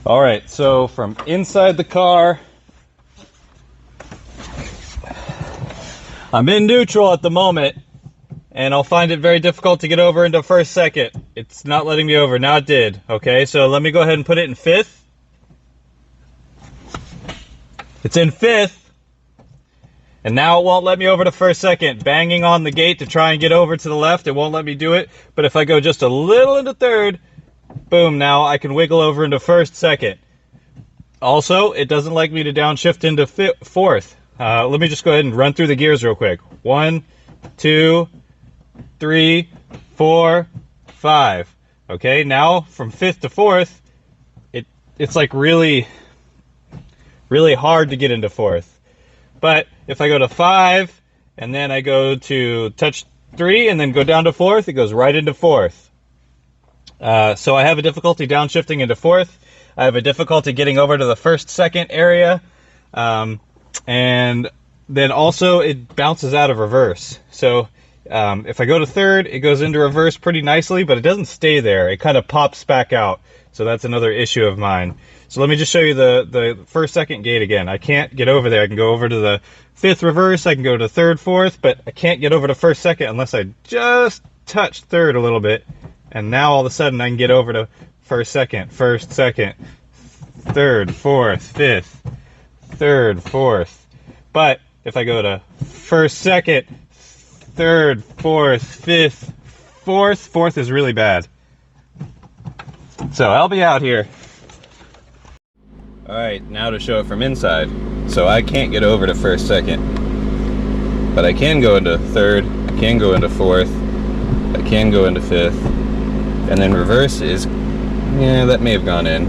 All right, so from inside the car, I'm in neutral at the moment, and I'll find it very difficult to get over into first, second. It's not letting me over. Now it did. Okay, so let me go ahead and put it in fifth. It's in fifth, and now it won't let me over to first, second. Banging on the gate to try and get over to the left, it won't let me do it. But if I go just a little into third, boom, now I can wiggle over into first, second. Also, it doesn't like me to downshift into fourth. Let me just go ahead and run through the gears real quick. 1, 2, 3, 4, 5. Okay, now from fifth to fourth, it's like really hard to get into fourth. But if I go to 5 and then I go to touch 3 and then go down to fourth, it goes right into fourth. So I have a difficulty downshifting into fourth. I have a difficulty getting over to the first, second area. And then also it bounces out of reverse. So if I go to third, it goes into reverse pretty nicely, but it doesn't stay there. It kind of pops back out. So that's another issue of mine. So let me just show you the first, second gate again. I can't get over there. I can go over to the fifth reverse. I can go to third, fourth, but I can't get over to first, second unless I just touch third a little bit. And now all of a sudden I can get over to first, second, third, fourth, fifth, third, fourth. But if I go to first, second, third, fourth, fifth, fourth is really bad. So I'll be out here. All right, now to show it from inside. So I can't get over to first, second, but I can go into third, I can go into fourth, I can go into fifth, and then reverse is, yeah, that may have gone in.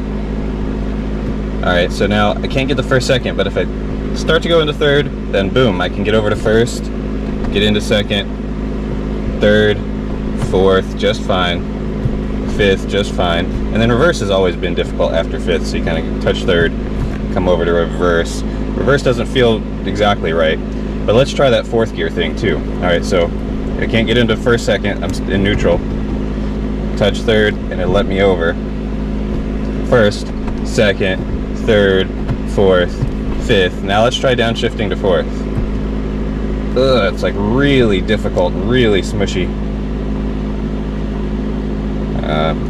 All right, so now I can't get the first, second, but if I start to go into third, then boom, I can get over to first, get into second, third, fourth, just fine, fifth, just fine. And then reverse has always been difficult after fifth, so you kind of touch third, come over to reverse. Reverse doesn't feel exactly right, but let's try that fourth gear thing too. All right, so I can't get into first, second, I'm in neutral. Touch third, and it let me over. First, second, third, fourth, fifth. Now let's try downshifting to fourth. Ugh, it's like really difficult, really smushy.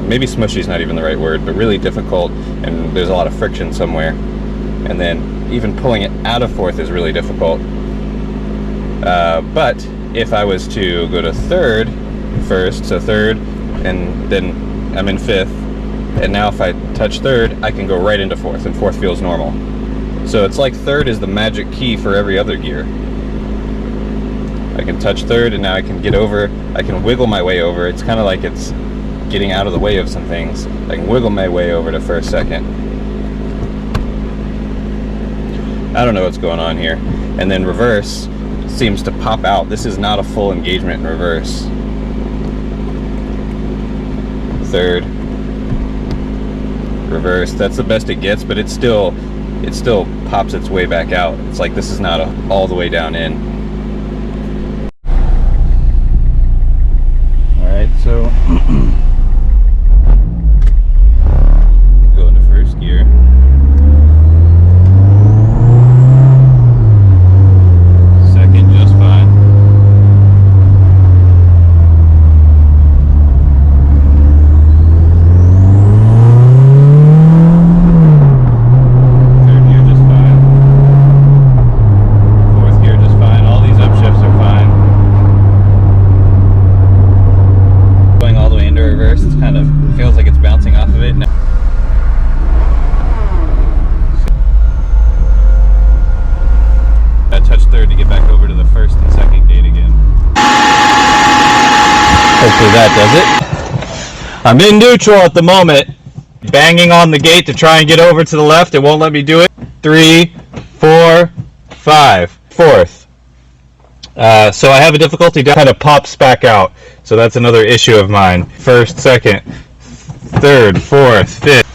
Maybe smushy is not even the right word, but really difficult, and there's a lot of friction somewhere. And then even pulling it out of fourth is really difficult. But if I was to go to third first, so third, and then I'm in fifth, and now if I touch third, I can go right into fourth, and fourth feels normal. So it's like third is the magic key for every other gear. I can touch third, and now I can get over, I can wiggle my way over. It's kind of like it's getting out of the way of some things. I can wiggle my way over to first, second. I don't know what's going on here. And then reverse seems to pop out. This is not a full engagement in reverse. Third, reverse, that's the best it gets, but it still pops its way back out. It's like this is not all the way down in. All right, so go into first gear. Second, just fine. Hopefully that does it. I'm in neutral at the moment. Banging on the gate to try and get over to the left. It won't let me do it. 3, 4, 5. Fourth. So I have a difficulty that kind of pops back out. So that's another issue of mine. First, second, third, fourth, fifth.